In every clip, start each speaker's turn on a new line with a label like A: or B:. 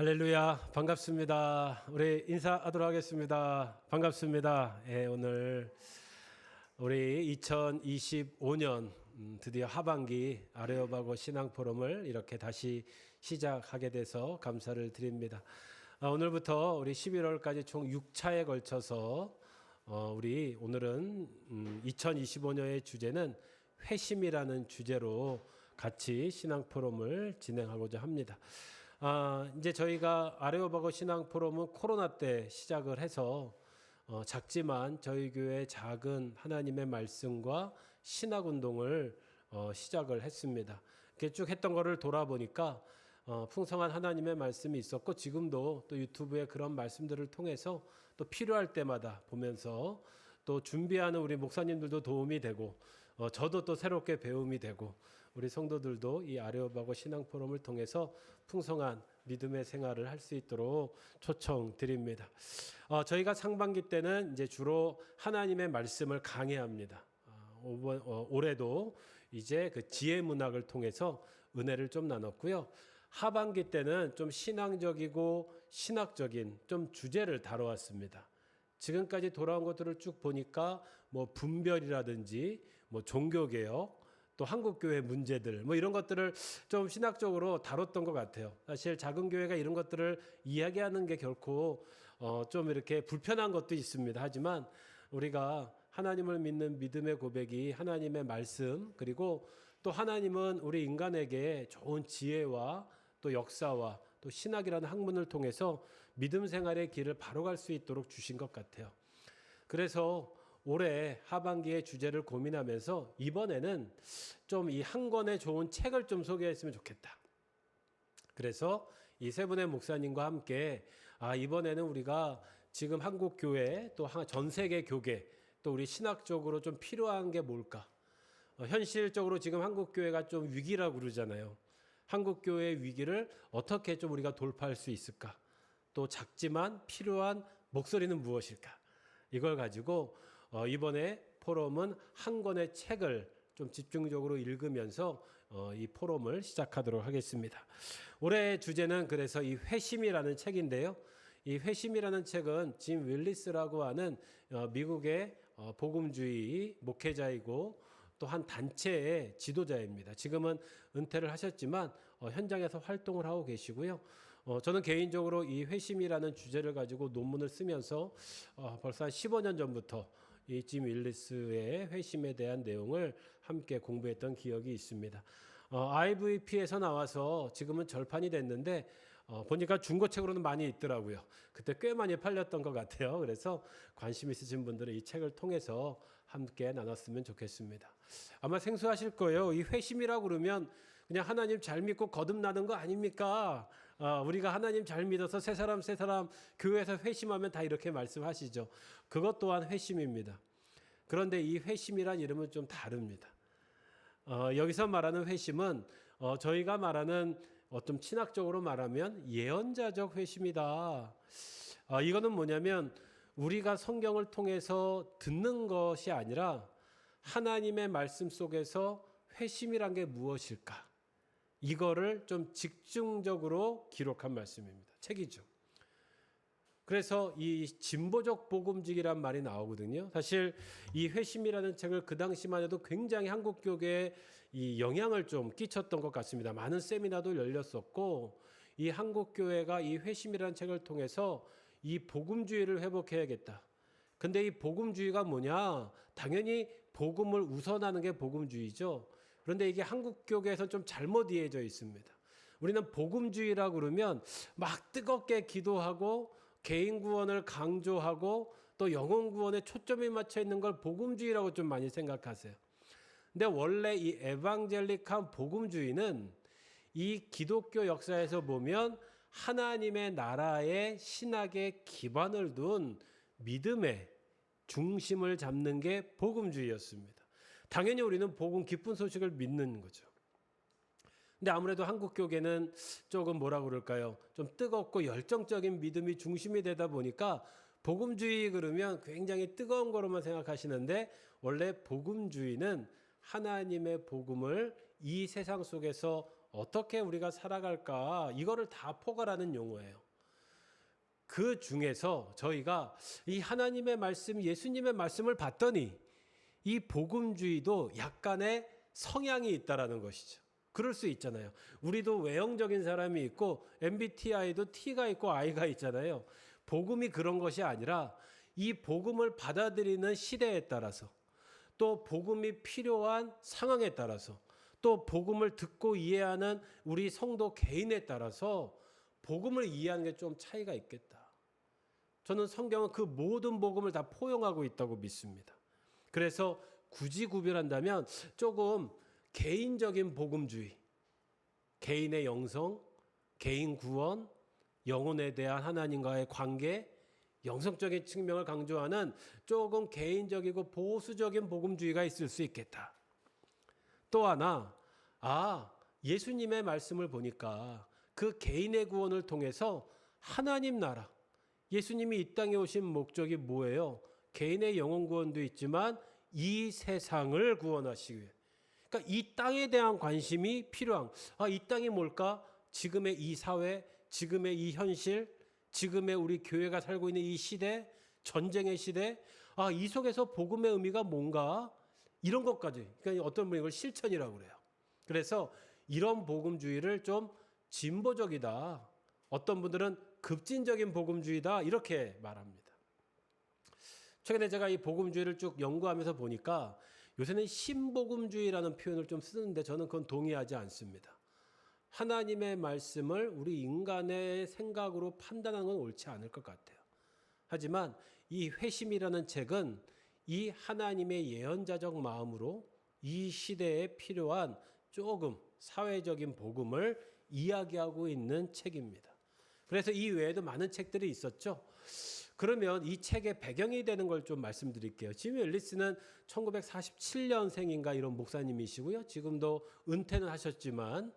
A: 할렐루야, 반갑습니다. 우리 인사하도록 하겠습니다. 반갑습니다. 오늘 우리 2025년 드디어 하반기 아레오바고 신앙포럼을 이렇게 다시 시작하게 돼서 감사를 드립니다. 오늘부터 우리 11월까지 총 6차에 걸쳐서 우리 오늘은 2025년의 주제는 회심이라는 주제로 같이 신앙포럼을 진행하고자 합니다. 이제 저희가 아레오바고 신앙포럼은 코로나 때 시작을 해서 작지만 저희 교회 작은 하나님의 말씀과 신학운동을 시작을 했습니다. 이렇게 쭉 했던 거를 돌아보니까 풍성한 하나님의 말씀이 있었고 지금도 또 유튜브에 그런 말씀들을 통해서 또 필요할 때마다 보면서 또 준비하는 우리 목사님들도 도움이 되고 저도 또 새롭게 배움이 되고 우리 성도들도 이 아레오바고 신앙포럼을 통해서 풍성한 믿음의 생활을 할 수 있도록 초청드립니다. 저희가 상반기 때는 이제 주로 하나님의 말씀을 강해합니다. 올해도 이제 그 지혜 문학을 통해서 은혜를 좀 나눴고요. 하반기 때는 좀 신앙적이고 신학적인 좀 주제를 다뤄왔습니다. 지금까지 돌아온 것들을 쭉 보니까 뭐 분별이라든지 뭐 종교개혁 또 한국교회 문제들 뭐 이런 것들을 좀 신학적으로 다뤘던 것 같아요. 사실 작은 교회가 이런 것들을 이야기하는 게 결코 좀 이렇게 불편한 것도 있습니다. 하지만 우리가 하나님을 믿는 믿음의 고백이 하나님의 말씀 그리고 또 하나님은 우리 인간에게 좋은 지혜와 또 역사와 또 신학이라는 학문을 통해서 믿음 생활의 길을 바로 갈 수 있도록 주신 것 같아요. 그래서 올해 하반기의 주제를 고민하면서 이번에는 좀 이 한 권의 좋은 책을 좀 소개했으면 좋겠다. 그래서 이 세 분의 목사님과 함께 이번에는 우리가 지금 한국 교회 또 전 세계 교계 또 우리 신학적으로 좀 필요한 게 뭘까? 현실적으로 지금 한국 교회가 좀 위기라고 그러잖아요. 한국 교회의 위기를 어떻게 좀 우리가 돌파할 수 있을까? 또 작지만 필요한 목소리는 무엇일까? 이걸 가지고 이번에 포럼은 한 권의 책을 좀 집중적으로 읽으면서 이 포럼을 시작하도록 하겠습니다. 올해의 주제는 그래서 이 회심이라는 책인데요. 이 회심이라는 책은 짐 윌리스라고 하는 미국의 복음주의 목회자이고 또 한 단체의 지도자입니다. 지금은 은퇴를 하셨지만 현장에서 활동을 하고 계시고요. 저는 개인적으로 이 회심이라는 주제를 가지고 논문을 쓰면서 벌써 한 15년 전부터 이 짐 윌리스의 회심에 대한 내용을 함께 공부했던 기억이 있습니다. IVP에서 나와서 지금은 절판이 됐는데 보니까 중고책으로는 많이 있더라고요. 그때 꽤 많이 팔렸던 것 같아요. 그래서 관심 있으신 분들은 이 책을 통해서 함께 나눴으면 좋겠습니다. 아마 생소하실 거예요. 이 회심이라고 그러면 그냥 하나님 잘 믿고 거듭나는 거 아닙니까? 우리가 하나님 잘 믿어서 세 사람 교회에서 회심하면 다 이렇게 말씀하시죠. 그것 또한 회심입니다. 그런데 이 회심이란 이름은 좀 다릅니다. 여기서 말하는 회심은 저희가 말하는 좀 신학적으로 말하면 예언자적 회심이다. 이거는 뭐냐면 우리가 성경을 통해서 듣는 것이 아니라 하나님의 말씀 속에서 회심이란 게 무엇일까? 이거를 좀 집중적으로 기록한 말씀입니다. 책이죠. 그래서 이 진보적 복음직이란 말이 나오거든요. 사실 이 회심이라는 책을 그 당시만 해도 굉장히 한국 교계에 이 영향을 좀 끼쳤던 것 같습니다. 많은 세미나도 열렸었고 이 한국 교회가 이 회심이라는 책을 통해서 이 복음주의를 회복해야겠다. 근데 이 복음주의가 뭐냐? 당연히 복음을 우선하는 게 복음주의죠. 그런데 이게 한국 교계에서는 좀 잘못 이해져 있습니다. 우리는 복음주의라고 그러면 막 뜨겁게 기도하고 개인 구원을 강조하고 또 영혼 구원에 초점이 맞춰 있는 걸 복음주의라고 좀 많이 생각하세요. 근데 원래 이 에반젤릭한 복음주의는 이 기독교 역사에서 보면 하나님의 나라의 신학의 기반을 둔 믿음의 중심을 잡는 게 복음주의였습니다. 당연히 우리는 복음 기쁜 소식을 믿는 거죠. 근데 아무래도 한국 교계는 조금 뭐라 그럴까요? 좀 뜨겁고 열정적인 믿음이 중심이 되다 보니까 복음주의 그러면 굉장히 뜨거운 거로만 생각하시는데 원래 복음주의는 하나님의 복음을 이 세상 속에서 어떻게 우리가 살아갈까 이거를 다 포괄하는 용어예요. 그 중에서 저희가 이 하나님의 말씀, 예수님의 말씀을 봤더니 이 복음주의도 약간의 성향이 있다라는 것이죠. 그럴 수 있잖아요. 우리도 외형적인 사람이 있고 MBTI도 T가 있고 I가 있잖아요. 복음이 그런 것이 아니라 이 복음을 받아들이는 시대에 따라서 또 복음이 필요한 상황에 따라서 또 복음을 듣고 이해하는 우리 성도 개인에 따라서 복음을 이해하는 게 좀 차이가 있겠다. 저는 성경은 그 모든 복음을 다 포용하고 있다고 믿습니다. 그래서 굳이 구별한다면 조금 개인적인 복음주의, 개인의 영성, 개인 구원, 영혼에 대한 하나님과의 관계, 영성적인 측면을 강조하는 조금 개인적이고 보수적인 복음주의가 있을 수 있겠다. 또 하나, 예수님의 말씀을 보니까 그 개인의 구원을 통해서 하나님 나라, 예수님이 이 땅에 오신 목적이 뭐예요? 개인의 영혼 구원도 있지만 이 세상을 구원하시기 위해. 그러니까 이 땅에 대한 관심이 필요한. 이 땅이 뭘까? 지금의 이 사회, 지금의 이 현실, 지금의 우리 교회가 살고 있는 이 시대, 전쟁의 시대. 이 속에서 복음의 의미가 뭔가? 이런 것까지. 그러니까 어떤 분이 이걸 실천이라고 그래요. 그래서 이런 복음주의를 좀 진보적이다. 어떤 분들은 급진적인 복음주의다 이렇게 말합니다. 최근에 제가 이 복음주의를 쭉 연구하면서 보니까 요새는 신복음주의라는 표현을 좀 쓰는데 저는 그건 동의하지 않습니다. 하나님의 말씀을 우리 인간의 생각으로 판단하는 건 옳지 않을 것 같아요. 하지만 이 회심이라는 책은 이 하나님의 예언자적 마음으로 이 시대에 필요한 조금 사회적인 복음을 이야기하고 있는 책입니다. 그래서 이 외에도 많은 책들이 있었죠. 그러면 이 책의 배경이 되는 걸 좀 말씀드릴게요. 짐 앨리스는 1947년생인가 이런 목사님이시고요. 지금도 은퇴는 하셨지만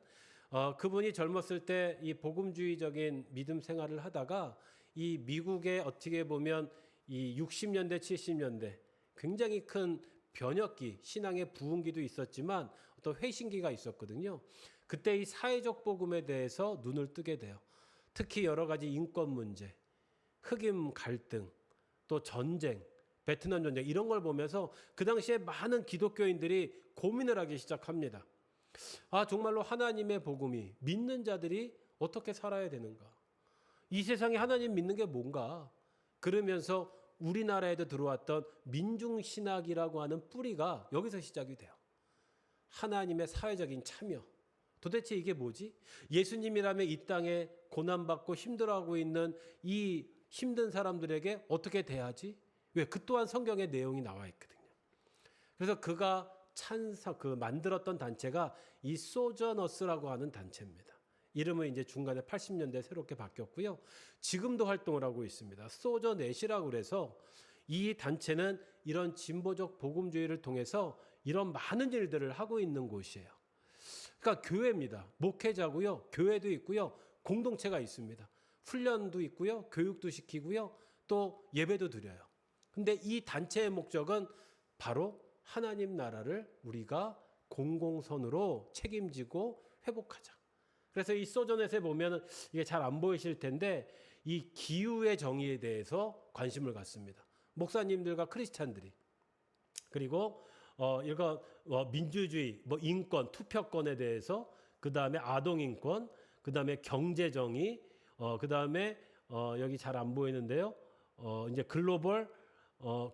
A: 그분이 젊었을 때 이 복음주의적인 믿음 생활을 하다가 이 미국의 어떻게 보면 이 60년대 70년대 굉장히 큰 변혁기, 신앙의 부흥기도 있었지만 어떤 회심기가 있었거든요. 그때 이 사회적 복음에 대해서 눈을 뜨게 돼요. 특히 여러 가지 인권 문제, 흑인 갈등, 또 전쟁, 베트남 전쟁 이런 걸 보면서 그 당시에 많은 기독교인들이 고민을 하기 시작합니다. 정말로 하나님의 복음이 믿는 자들이 어떻게 살아야 되는가? 이 세상에 하나님 믿는 게 뭔가? 그러면서 우리나라에도 들어왔던 민중신학이라고 하는 뿌리가 여기서 시작이 돼요. 하나님의 사회적인 참여. 도대체 이게 뭐지? 예수님이라면 이 땅에 고난받고 힘들어하고 있는 이 힘든 사람들에게 어떻게 대하지? 왜? 그 또한 성경의 내용이 나와 있거든요. 그래서 그가 만들었던 단체가 이 소저너스라고 하는 단체입니다. 이름은 이제 중간에 80년대에 새롭게 바뀌었고요. 지금도 활동을 하고 있습니다. 소저넷이라고 그래서 이 단체는 이런 진보적 복음주의를 통해서 이런 많은 일들을 하고 있는 곳이에요. 그러니까 교회입니다. 목회자고요. 교회도 있고요. 공동체가 있습니다. 훈련도 있고요. 교육도 시키고요. 또 예배도 드려요. 근데 이 단체의 목적은 바로 하나님 나라를 우리가 공공선으로 책임지고 회복하자. 그래서 이 소저넷에 보면 이게 잘 안 보이실 텐데 이 기후의 정의에 대해서 관심을 갖습니다. 목사님들과 크리스찬들이. 그리고 이거 민주주의, 인권, 투표권에 대해서, 그 다음에 아동 인권, 그 다음에 경제 정의, 그 다음에 여기 잘 안 보이는데요. 이제 글로벌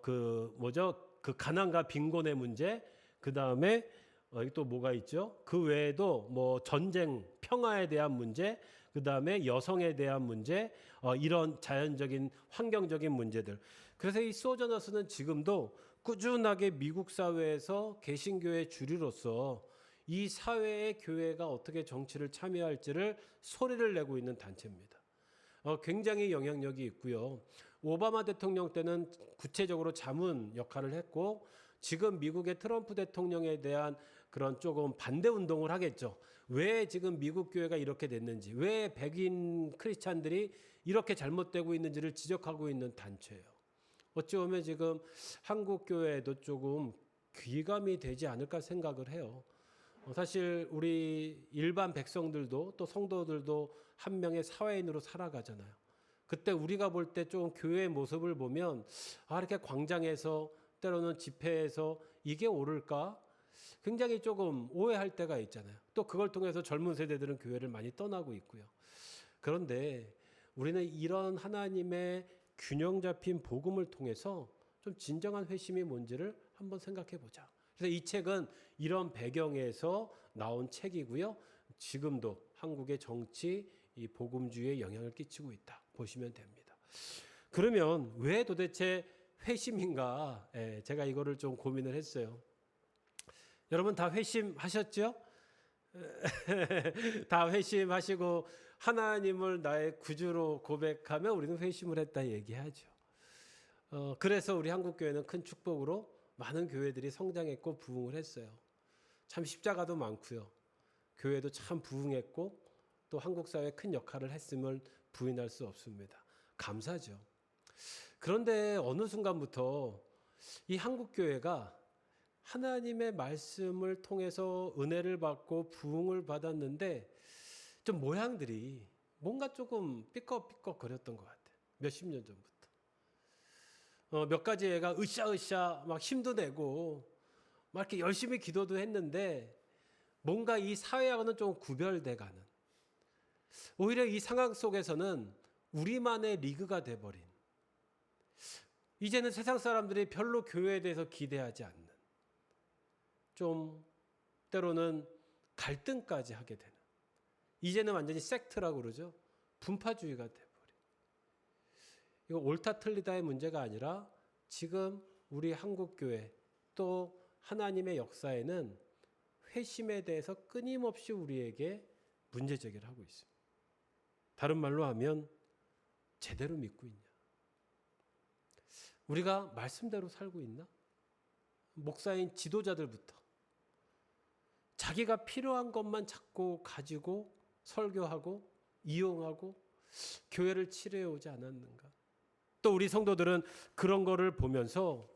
A: 그 가난과 빈곤의 문제, 그 다음에 여기 또 뭐가 있죠? 그 외에도 뭐 전쟁, 평화에 대한 문제, 그 다음에 여성에 대한 문제, 이런 자연적인 환경적인 문제들. 그래서 이 소저너스는 지금도 꾸준하게 미국 사회에서 개신교의 주류로서 이 사회의 교회가 어떻게 정치를 참여할지를 소리를 내고 있는 단체입니다. 굉장히 영향력이 있고요. 오바마 대통령 때는 구체적으로 자문 역할을 했고 지금 미국의 트럼프 대통령에 대한 그런 조금 반대 운동을 하겠죠. 왜 지금 미국 교회가 이렇게 됐는지, 왜 백인 크리스찬들이 이렇게 잘못되고 있는지를 지적하고 있는 단체예요. 어찌 보면 지금 한국 교회에도 조금 귀감이 되지 않을까 생각을 해요. 사실 우리 일반 백성들도 또 성도들도 한 명의 사회인으로 살아가잖아요. 그때 우리가 볼 때 좀 교회의 모습을 보면 이렇게 광장에서 때로는 집회에서 이게 옳을까? 굉장히 조금 오해할 때가 있잖아요. 또 그걸 통해서 젊은 세대들은 교회를 많이 떠나고 있고요. 그런데 우리는 이런 하나님의 균형 잡힌 복음을 통해서 좀 진정한 회심이 뭔지를 한번 생각해 보자. 그래서 이 책은 이런 배경에서 나온 책이고요. 지금도 한국의 정치, 이 복음주의에 영향을 끼치고 있다. 보시면 됩니다. 그러면 왜 도대체 회심인가? 제가 이거를 좀 고민을 했어요. 여러분 다 회심하셨죠? 다 회심하시고 하나님을 나의 구주로 고백하면 우리는 회심을 했다 얘기하죠. 그래서 우리 한국교회는 큰 축복으로 많은 교회들이 성장했고 부흥을 했어요. 참 십자가도 많고요. 교회도 참 부흥했고 또 한국 사회에 큰 역할을 했음을 부인할 수 없습니다. 감사죠. 그런데 어느 순간부터 이 한국교회가 하나님의 말씀을 통해서 은혜를 받고 부흥을 받았는데 좀 모양들이 뭔가 조금 삐걱삐걱 거렸던 것 같아요. 몇십 년 전부터. 몇 가지 애가 으쌰으쌰 막 힘도 내고 막 이렇게 열심히 기도도 했는데 뭔가 이 사회하고는 좀 구별돼 가는, 오히려 이 상황 속에서는 우리만의 리그가 돼버린, 이제는 세상 사람들이 별로 교회에 대해서 기대하지 않는, 좀 때로는 갈등까지 하게 되는, 이제는 완전히 섹트라고 그러죠. 분파주의가 돼버린. 이거 옳다 틀리다의 문제가 아니라 지금 우리 한국교회 또 하나님의 역사에는 회심에 대해서 끊임없이 우리에게 문제 제기를 하고 있습니다. 다른 말로 하면 제대로 믿고 있냐? 우리가 말씀대로 살고 있나? 목사인 지도자들부터 자기가 필요한 것만 찾고 가지고 설교하고 이용하고 교회를 치료해 오지 않았는가? 또 우리 성도들은 그런 거를 보면서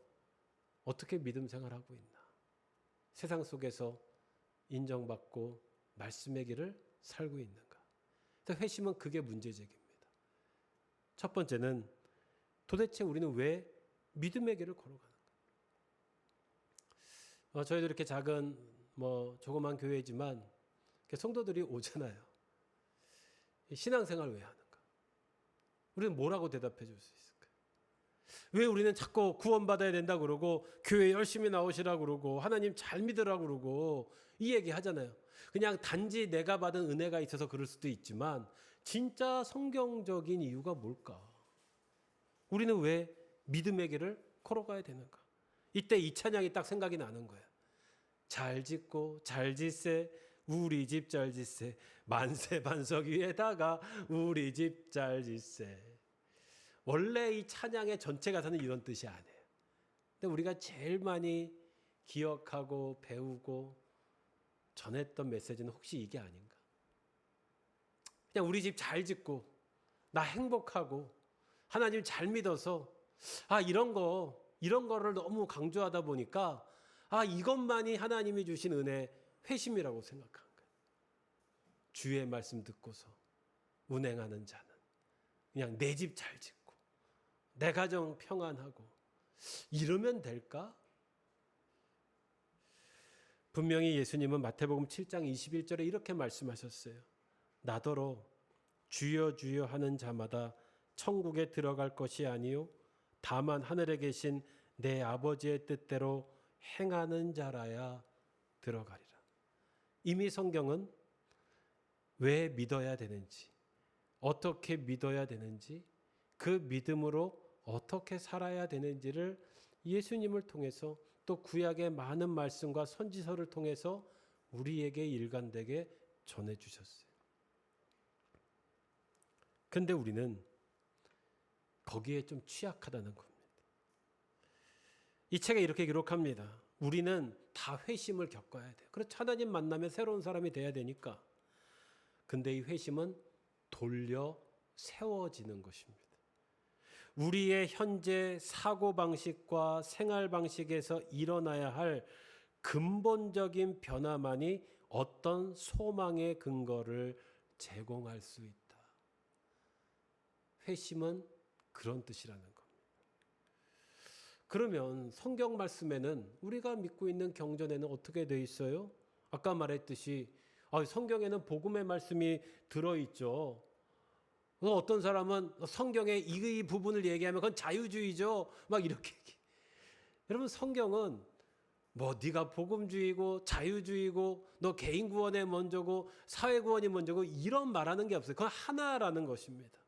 A: 어떻게 믿음 생활하고 있나? 세상 속에서 인정받고 말씀의 길을 살고 있는가? 그래서 회심은 그게 문제제기입니다. 첫 번째는 도대체 우리는 왜 믿음의 길을 걸어가는가? 저희도 이렇게 작은 조그만 교회지만 성도들이 오잖아요. 신앙생활 왜 하는가? 우리는 뭐라고 대답해 줄 수 있을까요? 왜 우리는 자꾸 구원받아야 된다 그러고 교회 열심히 나오시라고 그러고 하나님 잘 믿으라고 그러고 이 얘기 하잖아요. 그냥 단지 내가 받은 은혜가 있어서 그럴 수도 있지만 진짜 성경적인 이유가 뭘까? 우리는 왜 믿음의 길을 걸어가야 되는가? 이때 이 찬양이 딱 생각이 나는 거예요. 잘 짓고 잘 짓세 우리 집 잘 짓세 만세 반석 위에다가 우리 집 잘 짓세. 원래 이 찬양의 전체 가사는 이런 뜻이 아니에요. 근데 우리가 제일 많이 기억하고 배우고 전했던 메시지는 혹시 이게 아닌가? 그냥 우리 집 잘 짓고 나 행복하고 하나님 잘 믿어서 이런 거를 너무 강조하다 보니까 이것만이 하나님이 주신 은혜 회심이라고 생각한 거예요. 주의 말씀 듣고서 운행하는 자는 그냥 내 집 잘 짓고 내 가정 평안하고 이러면 될까? 분명히 예수님은 마태복음 7장 21절에 이렇게 말씀하셨어요. 나더러 주여 주여 하는 자마다 천국에 들어갈 것이 아니요 다만 하늘에 계신 내 아버지의 뜻대로 행하는 자라야 들어가리라. 이미 성경은 왜 믿어야 되는지, 어떻게 믿어야 되는지, 그 믿음으로 어떻게 살아야 되는지를 예수님을 통해서 또 구약의 많은 말씀과 선지서를 통해서 우리에게 일관되게 전해주셨어요. 근데 우리는 거기에 좀 취약하다는 겁니다. 이 책에 이렇게 기록합니다. 우리는 다 회심을 겪어야 돼요. 그렇죠. 하나님 만나면 새로운 사람이 돼야 되니까. 근데 이 회심은 돌려 세워지는 것입니다. 우리의 현재 사고방식과 생활방식에서 일어나야 할 근본적인 변화만이 어떤 소망의 근거를 제공할 수 있다. 회심은 그런 뜻이라는 겁니다. 그러면 성경 말씀에는 우리가 믿고 있는 경전에는 어떻게 돼 있어요? 아까 말했듯이 성경에는 복음의 말씀이 들어있죠. 어떤 사람은 성경의 이 부분을 얘기하면 그건 자유주의죠. 막 이렇게 얘기해. 여러분, 성경은 뭐 네가 복음주의고 자유주의고 너 개인 구원이 먼저고 사회 구원이 먼저고 이런 말하는 게 없어요. 그건 하나라는 것입니다.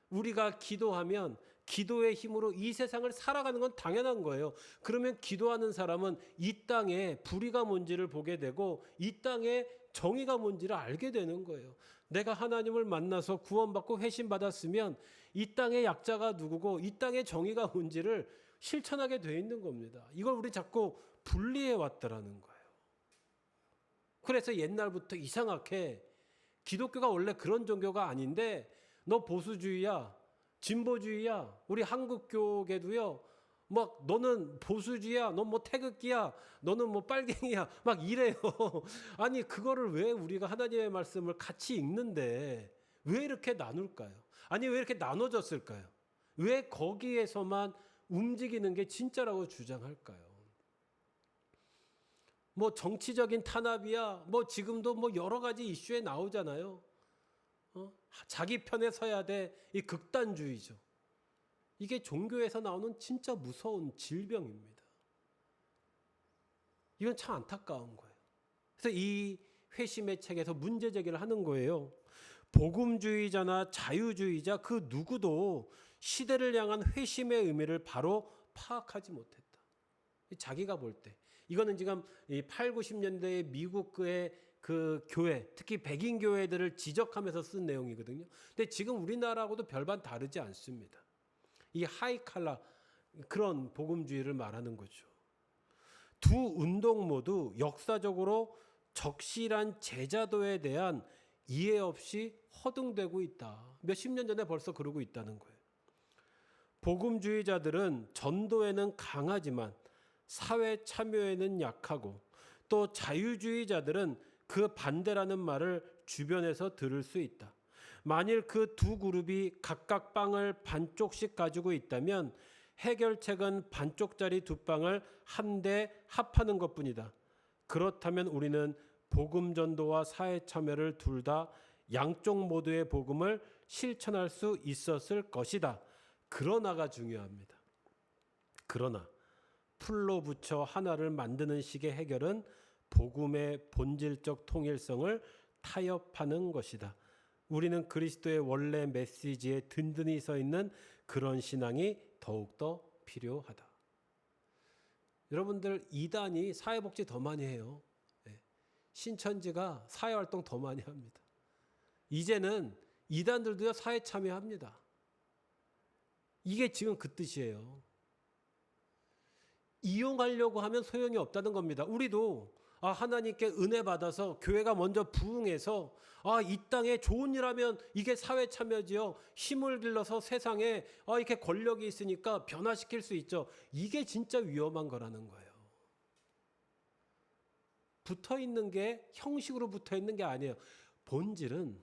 A: 우리가 기도하면 기도의 힘으로 이 세상을 살아가는 건 당연한 거예요. 그러면 기도하는 사람은 이 땅에 불의가 뭔지를 보게 되고 이 땅에 정의가 뭔지를 알게 되는 거예요. 내가 하나님을 만나서 구원받고 회심받았으면 이 땅의 약자가 누구고 이 땅의 정의가 뭔지를 실천하게 돼 있는 겁니다. 이걸 우리 자꾸 분리해 왔더라는 거예요. 그래서 옛날부터 이상하게 기독교가 원래 그런 종교가 아닌데 너 보수주의야, 진보주의야, 우리 한국교계도요, 막 너는 보수주의야, 너 뭐 태극기야, 너는 뭐 빨갱이야, 막 이래요. 아니 그거를 왜 우리가 하나님의 말씀을 같이 읽는데 왜 이렇게 나눌까요? 아니 왜 이렇게 나눠졌을까요? 왜 거기에서만 움직이는 게 진짜라고 주장할까요? 뭐 정치적인 탄압이야, 뭐 지금도 뭐 여러 가지 이슈에 나오잖아요. 자기 편에 서야 돼. 이 극단주의죠. 이게 종교에서 나오는 진짜 무서운 질병입니다. 이건 참 안타까운 거예요. 그래서 이 회심의 책에서 문제 제기를 하는 거예요. 복음주의자나 자유주의자 그 누구도 시대를 향한 회심의 의미를 바로 파악하지 못했다. 자기가 볼 때. 이거는 지금 8, 90년대의 미국의 그 교회, 특히 백인 교회들을 지적하면서 쓴 내용이거든요. 근데 지금 우리나라하고도 별반 다르지 않습니다. 이 하이칼라 그런 복음주의를 말하는 거죠. 두 운동 모두 역사적으로 적실한 제자도에 대한 이해 없이 허둥대고 있다. 몇십 년 전에 벌써 그러고 있다는 거예요. 복음주의자들은 전도에는 강하지만 사회 참여에는 약하고 또 자유주의자들은 그 반대라는 말을 주변에서 들을 수 있다. 만일 그 두 그룹이 각각 빵을 반쪽씩 가지고 있다면 해결책은 반쪽짜리 두 빵을 한데 합하는 것뿐이다. 그렇다면 우리는 복음 전도와 사회 참여를 둘 다 양쪽 모두의 복음을 실천할 수 있었을 것이다. 그러나가 중요합니다. 그러나 풀로 붙여 하나를 만드는 식의 해결은 복음의 본질적 통일성을 타협하는 것이다. 우리는 그리스도의 원래 메시지에 든든히 서 있는 그런 신앙이 더욱더 필요하다. 여러분들 이단이 사회복지 더 많이 해요. 신천지가 사회활동 더 많이 합니다. 이제는 이단들도요 사회 참여합니다. 이게 지금 그 뜻이에요. 이용하려고 하면 소용이 없다는 겁니다. 우리도 하나님께 은혜 받아서 교회가 먼저 부흥해서 이 땅에 좋은 일 하면 이게 사회 참여지요. 힘을 길러서 세상에 이렇게 권력이 있으니까 변화시킬 수 있죠. 이게 진짜 위험한 거라는 거예요. 붙어 있는 게 형식으로 붙어 있는 게 아니에요. 본질은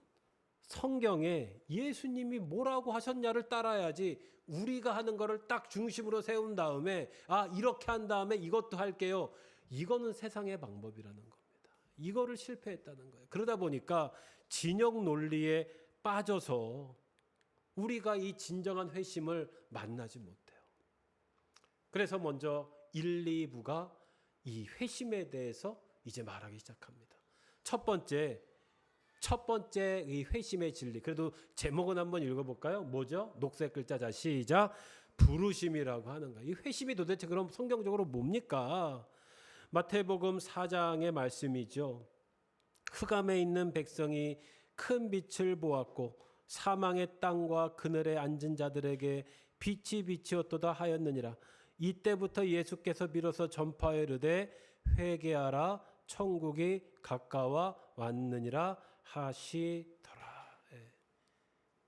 A: 성경에 예수님이 뭐라고 하셨냐를 따라야지 우리가 하는 거를 딱 중심으로 세운 다음에 이렇게 한 다음에 이것도 할게요. 이거는 세상의 방법이라는 겁니다. 이거를 실패했다는 거예요. 그러다 보니까 진영 논리에 빠져서 우리가 이 진정한 회심을 만나지 못해요. 그래서 먼저 1, 2부가 이 회심에 대해서 이제 말하기 시작합니다. 첫 번째 이 회심의 진리. 그래도 제목은 한번 읽어볼까요? 뭐죠? 녹색 글자 시작. 부르심이라고 하는 거예요. 이 회심이 도대체 그럼 성경적으로 뭡니까? 마태복음 4장의 말씀이죠. 흑암에 있는 백성이 큰 빛을 보았고 사망의 땅과 그늘에 앉은 자들에게 빛이 비치었도다 하였느니라. 이때부터 예수께서 비로소 전파하여 이르되 회개하라 천국이 가까워 왔느니라 하시더라.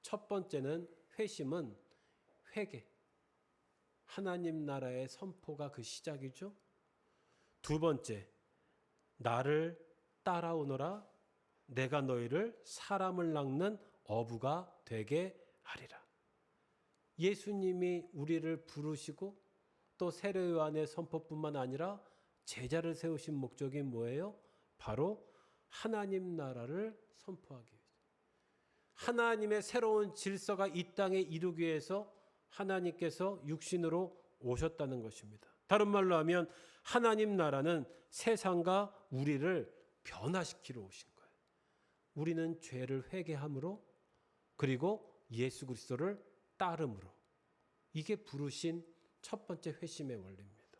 A: 첫 번째는 회심은 회개. 하나님 나라의 선포가 그 시작이죠. 두 번째, 나를 따라오너라. 내가 너희를 사람을 낚는 어부가 되게 하리라. 예수님이 우리를 부르시고 또 세례 요한의 선포뿐만 아니라 제자를 세우신 목적이 뭐예요? 바로 하나님 나라를 선포하기 위해서. 하나님의 새로운 질서가 이 땅에 이루기 위해서 하나님께서 육신으로 오셨다는 것입니다. 다른 말로 하면 하나님 나라는 세상과 우리를 변화시키러 오신 거예요. 우리는 죄를 회개함으로 그리고 예수 그리스도를 따름으로. 이게 부르신 첫 번째 회심의 원리입니다.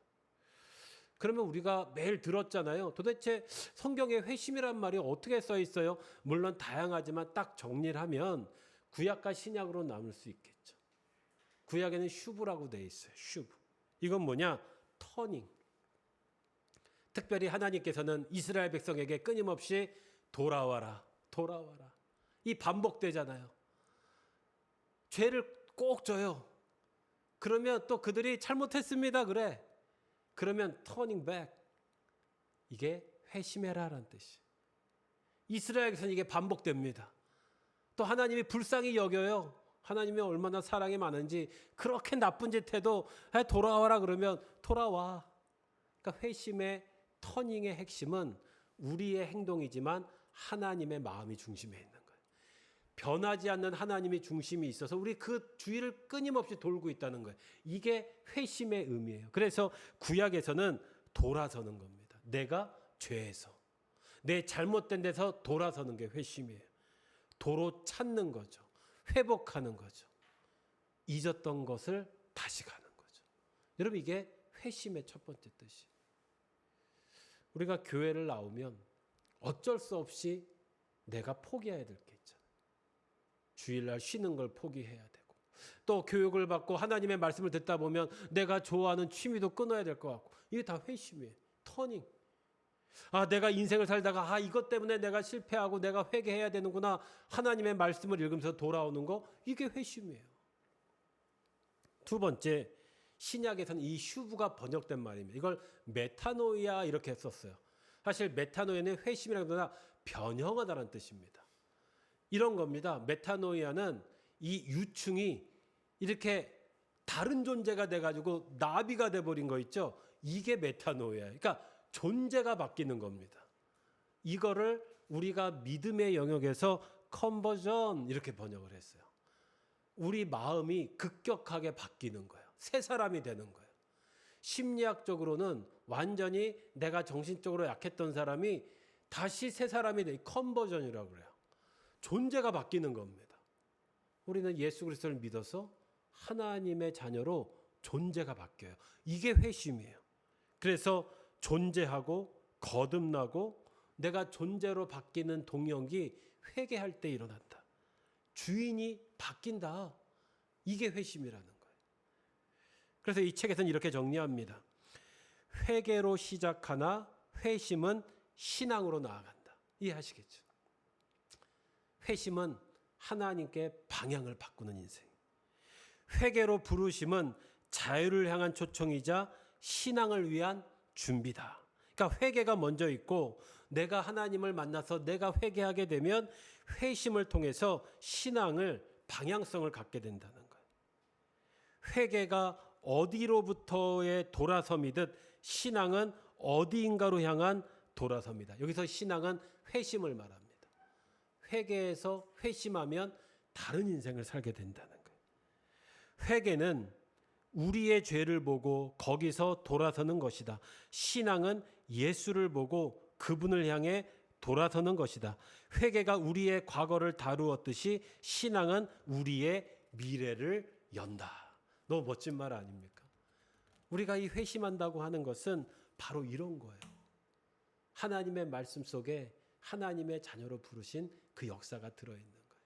A: 그러면 우리가 매일 들었잖아요. 도대체 성경에 회심이란 말이 어떻게 써 있어요? 물론 다양하지만 딱 정리를 하면 구약과 신약으로 나눌 수 있겠죠. 구약에는 슈브라고 되어 있어요. 슈브. 이건 뭐냐? 터닝. 특별히 하나님께서는 이스라엘 백성에게 끊임없이 돌아와라, 돌아와라. 이 반복되잖아요. 죄를 꼭 져요. 그러면 또 그들이 잘못했습니다. 그래. 그러면 turning back. 이게 회심해라라는 뜻이. 이스라엘에서는 이게 반복됩니다. 또 하나님이 불쌍히 여겨요. 하나님이 얼마나 사랑이 많은지 그렇게 나쁜 짓 해도 돌아와라 그러면 돌아와. 그러니까 회심의 터닝의 핵심은 우리의 행동이지만 하나님의 마음이 중심에 있는 거예요. 변하지 않는 하나님의 중심이 있어서 우리 그 주위를 끊임없이 돌고 있다는 거예요. 이게 회심의 의미예요. 그래서 구약에서는 돌아서는 겁니다. 내가 죄에서 내 잘못된 데서 돌아서는 게 회심이에요. 도로 찾는 거죠. 회복하는 거죠. 잊었던 것을 다시 가는 거죠. 여러분 이게 회심의 첫 번째 뜻이. 우리가 교회를 나오면 어쩔 수 없이 내가 포기해야 될 게 있잖아요. 주일날 쉬는 걸 포기해야 되고 또 교육을 받고 하나님의 말씀을 듣다 보면 내가 좋아하는 취미도 끊어야 될 것 같고 이게 다 회심이에요. 터닝. 내가 인생을 살다가 이것 때문에 내가 실패하고 내가 회개해야 되는구나. 하나님의 말씀을 읽으면서 돌아오는 거 이게 회심이에요. 두 번째, 신약에서는 이 슈브가 번역된 말입니다. 이걸 메타노이아 이렇게 썼어요. 사실 메타노이아는 회심이라기보다 변형하다는 뜻입니다. 이런 겁니다. 메타노이아는 이 유충이 이렇게 다른 존재가 돼가지고 나비가 돼버린 거 있죠. 이게 메타노이아예요. 그러니까 존재가 바뀌는 겁니다. 이거를 우리가 믿음의 영역에서 컨버전 이렇게 번역을 했어요. 우리 마음이 급격하게 바뀌는 거예요. 새 사람이 되는 거예요. 심리학적으로는 완전히 내가 정신적으로 약했던 사람이 다시 새 사람이 돼. 컨버전이라고 그래요. 존재가 바뀌는 겁니다. 우리는 예수 그리스도를 믿어서 하나님의 자녀로 존재가 바뀌어요. 이게 회심이에요. 그래서 존재하고 거듭나고 내가 존재로 바뀌는 동역이 회개할 때 일어난다. 주인이 바뀐다. 이게 회심이라는 거예요. 그래서 이 책에서는 이렇게 정리합니다. 회개로 시작하나 회심은 신앙으로 나아간다. 이해하시겠죠? 회심은 하나님께 방향을 바꾸는 인생. 회개로 부르심은 자유를 향한 초청이자 신앙을 위한 준비다. 그러니까 회개가 먼저 있고 내가 하나님을 만나서 내가 회개하게 되면 회심을 통해서 신앙을 방향성을 갖게 된다는 거예요. 회개가 어디로부터의 돌아섬이듯 신앙은 어디인가로 향한 돌아섬이다. 여기서 신앙은 회심을 말합니다. 회개에서 회심하면 다른 인생을 살게 된다는 거예요. 회개는 우리의 죄를 보고 거기서 돌아서는 것이다. 신앙은 예수를 보고 그분을 향해 돌아서는 것이다. 회개가 우리의 과거를 다루었듯이 신앙은 우리의 미래를 연다. 너무 멋진 말 아닙니까? 우리가 이 회심한다고 하는 것은 바로 이런 거예요. 하나님의 말씀 속에 하나님의 자녀로 부르신 그 역사가 들어있는 거예요.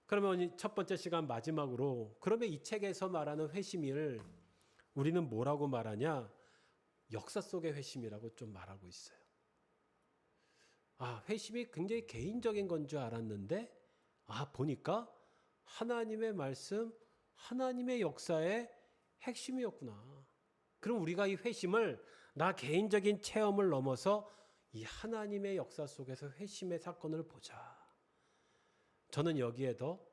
A: 그러면 첫 번째 시간 마지막으로 그러면 이 책에서 말하는 회심을 우리는 뭐라고 말하냐? 역사 속의 회심이라고 좀 말하고 있어요. 회심이 굉장히 개인적인 건 줄 알았는데 보니까 하나님의 말씀, 하나님의 역사의 핵심이었구나. 그럼 우리가 이 회심을 나 개인적인 체험을 넘어서 이 하나님의 역사 속에서 회심의 사건을 보자. 저는 여기에도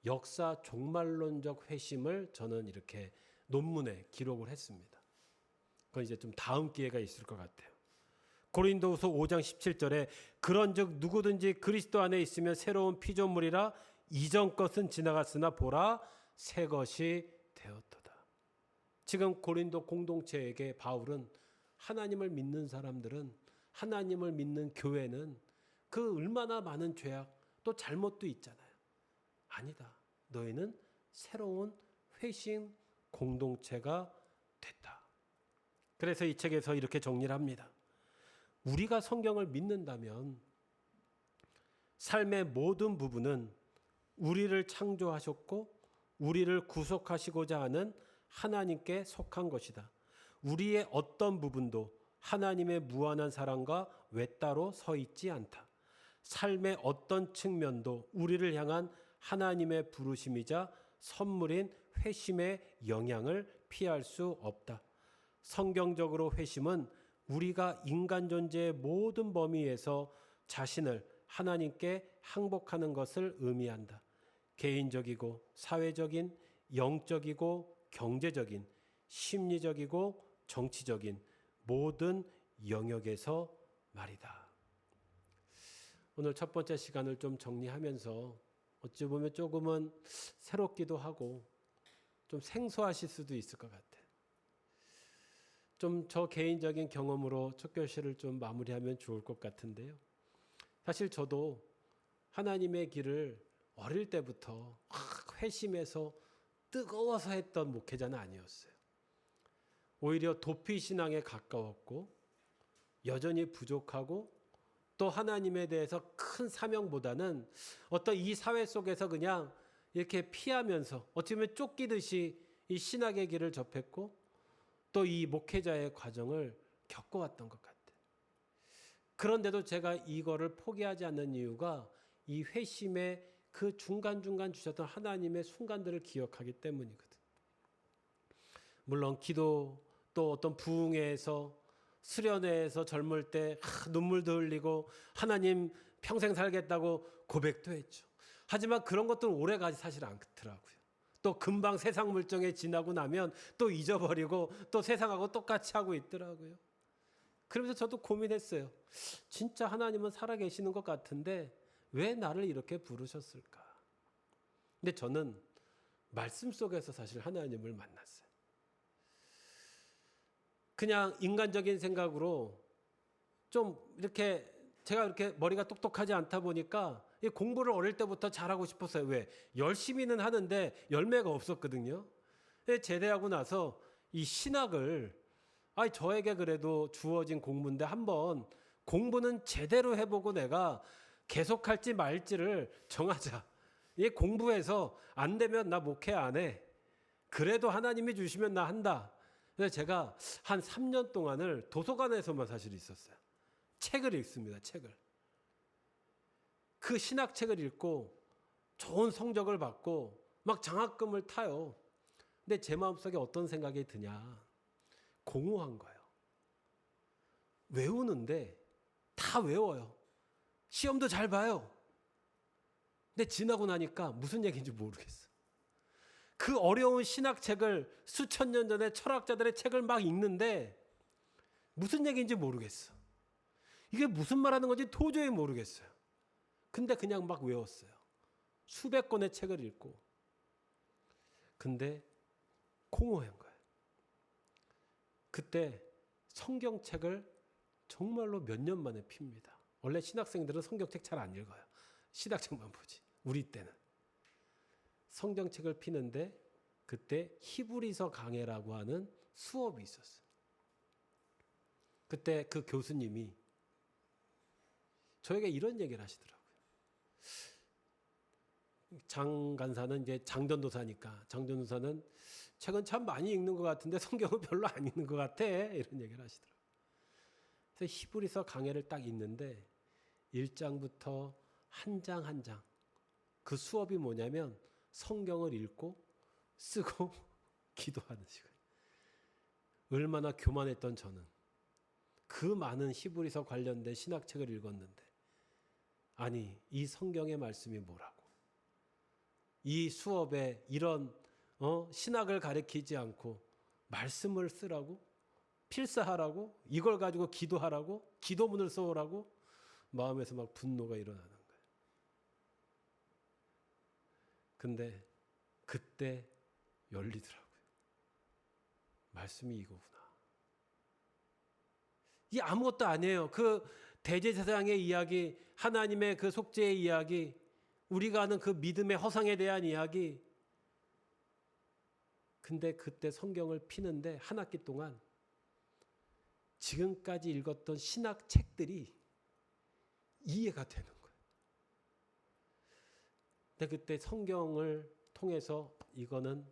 A: 역사 종말론적 회심을 저는 이렇게 논문에 기록을 했습니다. 그건 이제 좀 다음 기회가 있을 것 같아요. 고린도후서 5장 17절에 그런즉 누구든지 그리스도 안에 있으면 새로운 피조물이라 이전 것은 지나갔으나 보라 새 것이 되었도다. 지금 고린도 공동체에게 바울은 하나님을 믿는 사람들은, 하나님을 믿는 교회는 그 얼마나 많은 죄악 또 잘못도 있잖아요. 아니다. 너희는 새로운 회심 공동체가 됐다. 그래서 이 책에서 이렇게 정리를 합니다. 우리가 성경을 믿는다면 삶의 모든 부분은 우리를 창조하셨고 우리를 구속하시고자 하는 하나님께 속한 것이다. 우리의 어떤 부분도 하나님의 무한한 사랑과 외따로 서 있지 않다. 삶의 어떤 측면도 우리를 향한 하나님의 부르심이자 선물인 회심의 영향을 피할 수 없다. 성경적으로 회심은 우리가 인간 존재의 모든 범위에서 자신을 하나님께 항복하는 것을 의미한다. 개인적이고 사회적인, 영적이고 경제적인, 심리적이고 정치적인 모든 영역에서 말이다. 오늘 첫 번째 시간을 좀 정리하면서 어찌 보면 조금은 새롭기도 하고 좀 생소하실 수도 있을 것 같아요. 좀 저 개인적인 경험으로 첫 교시를 좀 마무리하면 좋을 것 같은데요. 사실 저도 하나님의 길을 어릴 때부터 회심해서 뜨거워서 했던 목회자는 아니었어요. 오히려 도피 신앙에 가까웠고 여전히 부족하고 또 하나님에 대해서 큰 사명보다는 어떤 이 사회 속에서 그냥 이렇게 피하면서 어찌 보면 쫓기듯이 이 신학의 길을 접했고 또 이 목회자의 과정을 겪어왔던 것 같아요. 그런데도 제가 이거를 포기하지 않는 이유가 이 회심의 그 중간중간 주셨던 하나님의 순간들을 기억하기 때문이거든. 물론 기도 또 어떤 부흥회에서 수련회에서 젊을 때 눈물도 흘리고 하나님 평생 살겠다고 고백도 했죠. 하지만 그런 것들은 오래가지 사실 않더라고요. 또 금방 세상 물정에 지나고 나면 또 잊어버리고 또 세상하고 똑같이 하고 있더라고요. 그러면서 저도 고민했어요. 진짜 하나님은 살아계시는 것 같은데 왜 나를 이렇게 부르셨을까? 근데 저는 말씀 속에서 사실 하나님을 만났어요. 그냥 인간적인 생각으로 좀 이렇게 제가 이렇게 머리가 똑똑하지 않다 보니까 이 공부를 어릴 때부터 잘하고 싶었어요. 왜? 열심히는 하는데 열매가 없었거든요. 제대하고 나서 이 신학을 저에게 그래도 주어진 공부인데 한번 공부는 제대로 해보고 내가 계속할지 말지를 정하자. 이 공부해서 안 되면 나 목회 안 해. 그래도 하나님이 주시면 나 한다. 그래서 제가 한 3년 동안을 도서관에서만 사실 있었어요. 책을 읽습니다. 책을. 그 신학책을 읽고 좋은 성적을 받고 막 장학금을 타요. 근데 제 마음속에 어떤 생각이 드냐. 공허한 거예요. 외우는데 다 외워요. 시험도 잘 봐요. 근데 지나고 나니까 무슨 얘기인지 모르겠어. 그 어려운 신학책을 수천 년 전에 철학자들의 책을 막 읽는데 무슨 얘기인지 모르겠어. 이게 무슨 말하는 건지 도저히 모르겠어요. 근데 그냥 막 외웠어요. 수백 권의 책을 읽고. 근데 공허한 거예요. 그때 성경책을 정말로 몇 년 만에 핍니다. 원래 신학생들은 성경책 잘 안 읽어요. 신학책만 보지. 우리 때는. 성경책을 피는데 그때 히브리서 강해라고 하는 수업이 있었어요. 그때 그 교수님이 저에게 이런 얘기를 하시더라고요. 장 간사는 이제 장전도사니까 장전도사는 책은 참 많이 읽는 것 같은데 성경은 별로 안 읽는 것 같아. 이런 얘기를 하시더라고요. 그래서 히브리서 강해를 딱 읽는데 1장부터 한 장 한 장 그 수업이 뭐냐면 성경을 읽고 쓰고 기도하는 시간. 얼마나 교만했던 저는 그 많은 히브리서 관련된 신학책을 읽었는데, 아니 이 성경의 말씀이 뭐라고? 이 수업에 이런 신학을 가르치지 않고 말씀을 쓰라고? 필사하라고? 이걸 가지고 기도하라고? 기도문을 써오라고? 마음에서 막 분노가 일어나는 거예요. 근데 그때 열리더라고요. 말씀이 이거구나. 이 아무것도 아니에요. 그 대제사장의 이야기, 하나님의 그 속죄의 이야기, 우리가 아는 그 믿음의 허상에 대한 이야기. 근데 그때 성경을 피는데 한 학기 동안 지금까지 읽었던 신학 책들이 이해가 되는 거예요. 근데 그때 성경을 통해서 이거는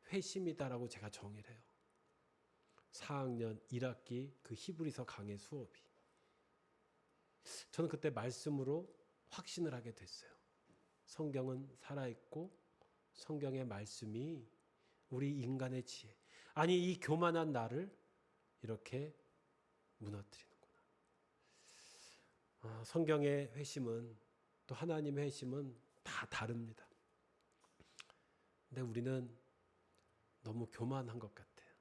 A: 회심이다라고 제가 정의를 해요. 4학년 1학기 그 히브리서 강의 수업이. 저는 그때 말씀으로 확신을 하게 됐어요. 성경은 살아있고 성경의 말씀이 우리 인간의 지혜, 아니 이 교만한 나를 이렇게 무너뜨리는구나. 성경의 회심은, 또 하나님의 회심은 다 다릅니다. 근데 우리는 너무 교만한 것 같아요.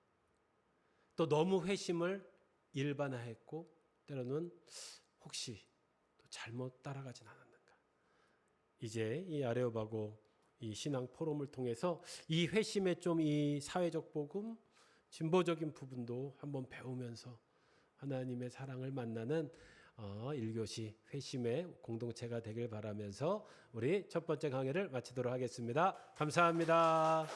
A: 또 너무 회심을 일반화했고 때로는 혹시 또 잘못 따라가진 않았는가. 이제 이 아레오바고 이 신앙 포럼을 통해서 이 회심의 좀 이 사회적 복음, 진보적인 부분도 한번 배우면서 하나님의 사랑을 만나는 1교시 회심의 공동체가 되길 바라면서 우리 첫 번째 강의를 마치도록 하겠습니다. 감사합니다.